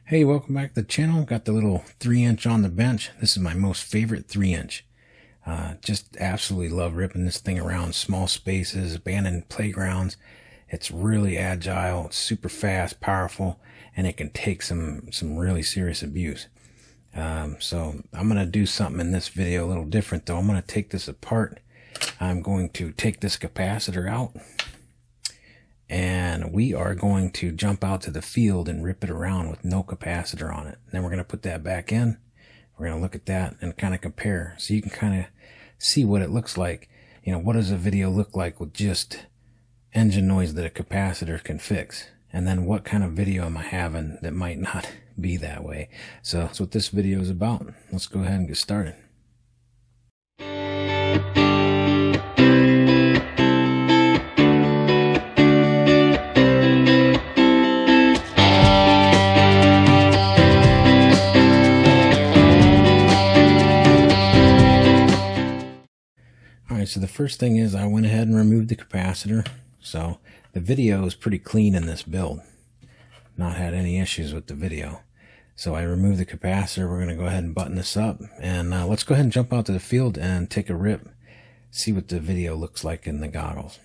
Hey, welcome back to the channel. Got the little 3-inch on the bench. This is my most favorite 3-inch. Just absolutely love ripping this thing around small spaces, abandoned playgrounds. It's really agile, it's super fast, powerful, and it can take some really serious abuse. So I'm going to do something in this video a little different though. I'm going to take this apart. I'm going to take this capacitor out, and we are going to jump out to the field and rip it around with no capacitor on it. Then we're going to put that back in. We're going to look at that and kind of compare, so you can kind of see what it looks like. You know, what does a video look like with just engine noise that a capacitor can fix? And then what kind of video am I having that might not be that way? So that's what this video is about. Let's go ahead and get started. Alright, so the first thing is I went ahead and removed the capacitor. So the video is pretty clean in this build. Not had any issues with the video. So I removed the capacitor. We're going to go ahead and button this up. And let's go ahead and jump out to the field and take a rip. See what the video looks like in the goggles.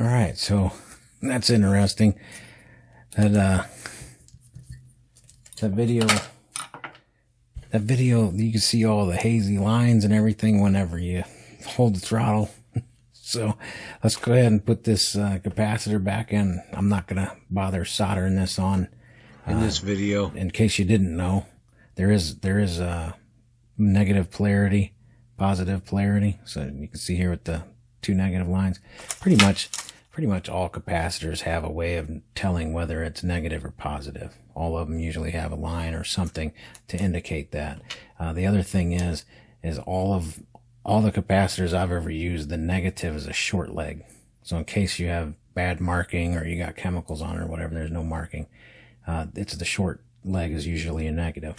All right, so that's interesting. That video, you can see all the hazy lines and everything whenever you hold the throttle. So let's go ahead and put this capacitor back in. I'm not gonna bother soldering this on in this video. In case you didn't know, there is a negative polarity, positive polarity. So you can see here with the two negative lines. Pretty much all capacitors have a way of telling whether it's negative or positive. All of them usually have a line or something to indicate that. The other thing is all the capacitors I've ever used, the negative is a short leg. So in case you have bad marking or you got chemicals on it or whatever, there's no marking. It's the short leg is usually a negative.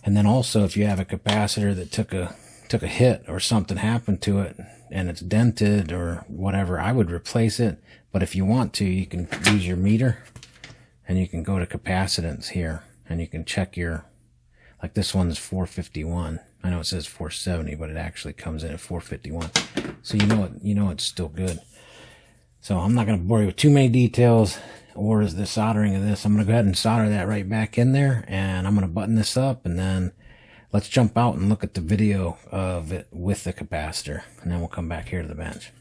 And then also if you have a capacitor that took a hit or something happened to it and it's dented or whatever, I would replace it. But if you want to, you can use your meter and you can go to capacitance here and you can check your, like this one's 451. I know it says 470, but it actually comes in at 451. So you know it's still good. So I'm not going to bore you with too many details or is the soldering of this. I'm going to go ahead and solder that right back in there, and I'm going to button this up, and then let's jump out and look at the video of it with the capacitor, and then we'll come back here to the bench.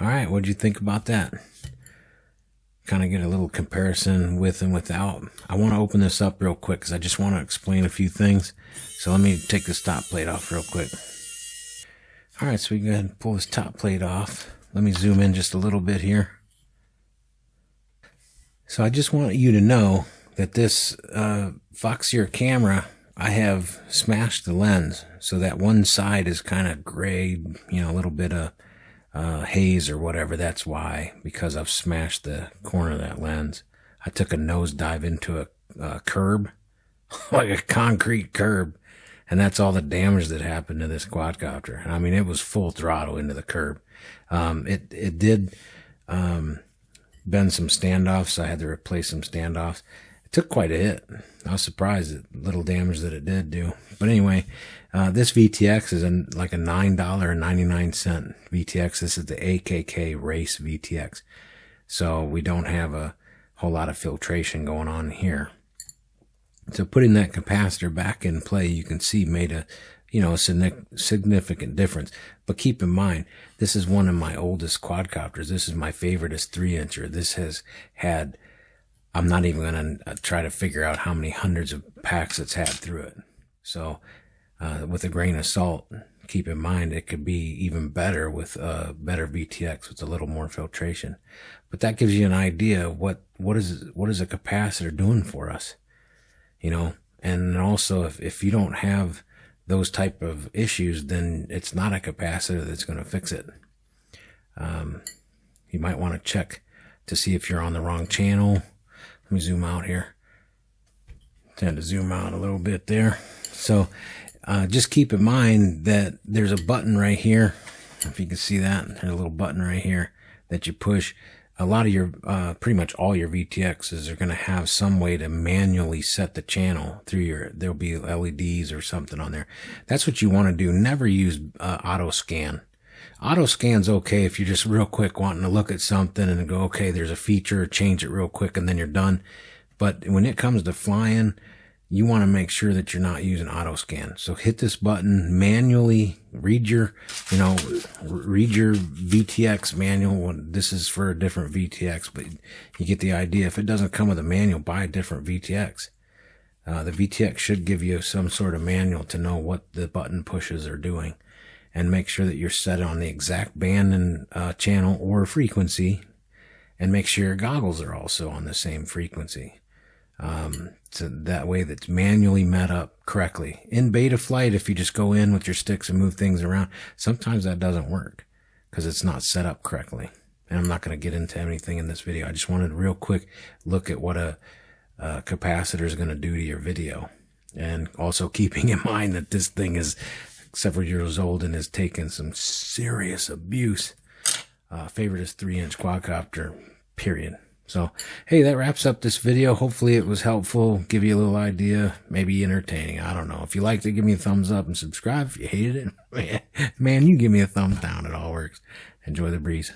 All right, what'd you think about that? Kind of get a little comparison with and without. I want to open this up real quick because I just want to explain a few things. So let me take this top plate off real quick. All right, so we go ahead and pull this top plate off. Let me zoom in just a little bit here. So I just want you to know that this Foxeer camera, I have smashed the lens. So that one side is kind of gray, you know, a little bit of haze or whatever. That's why, because I've smashed the corner of that lens. I took a nosedive into a curb, like a concrete curb, and that's all the damage that happened to this quadcopter. I mean, it was full throttle into the curb. It did bend some standoffs, so I had to replace some standoffs. It took quite a hit. I was surprised at the little damage that it did do. But anyway, this VTX is like a $9.99 VTX. This is the AKK Race VTX. So we don't have a whole lot of filtration going on here. So putting that capacitor back in play, you can see made a you know, a significant difference. But keep in mind, this is one of my oldest quadcopters. This is my favoriteest 3-incher. This has had, I'm not even going to try to figure out how many hundreds of packs it's had through it. So with a grain of salt, keep in mind it could be even better with a better VTX with a little more filtration. But that gives you an idea of what is a capacitor doing for us, you know. And also, if you don't have those type of issues, then it's not a capacitor that's going to fix it. You might want to check to see if you're on the wrong channel. Let me zoom out here. Tend to zoom out a little bit there. So just keep in mind that there's a button right here. If you can see that, there's a little button right here that you push. A lot of your, pretty much all your VTXs are going to have some way to manually set the channel through there'll be LEDs or something on there. That's what you want to do. Never use auto scan. Auto scan's okay if you're just real quick wanting to look at something and go, okay, there's a feature, change it real quick, and then you're done. But when it comes to flying, you want to make sure that you're not using auto scan. So hit this button manually, read your VTX manual. This is for a different VTX, but you get the idea. If it doesn't come with a manual, buy a different VTX. The VTX should give you some sort of manual to know what the button pushes are doing, and make sure that you're set on the exact band and channel or frequency, and make sure your goggles are also on the same frequency. So that way that's manually met up correctly. In beta flight, if you just go in with your sticks and move things around, sometimes that doesn't work because it's not set up correctly. And I'm not going to get into anything in this video. I just wanted a real quick look at what a capacitor is going to do to your video. And also keeping in mind that this thing is several years old and has taken some serious abuse. Favorite is 3-inch quadcopter, period. So, hey, that wraps up this video. Hopefully it was helpful, give you a little idea, maybe entertaining. I don't know. If you liked it, give me a thumbs up and subscribe. If you hated it, man, you give me a thumbs down. It all works. Enjoy the breeze.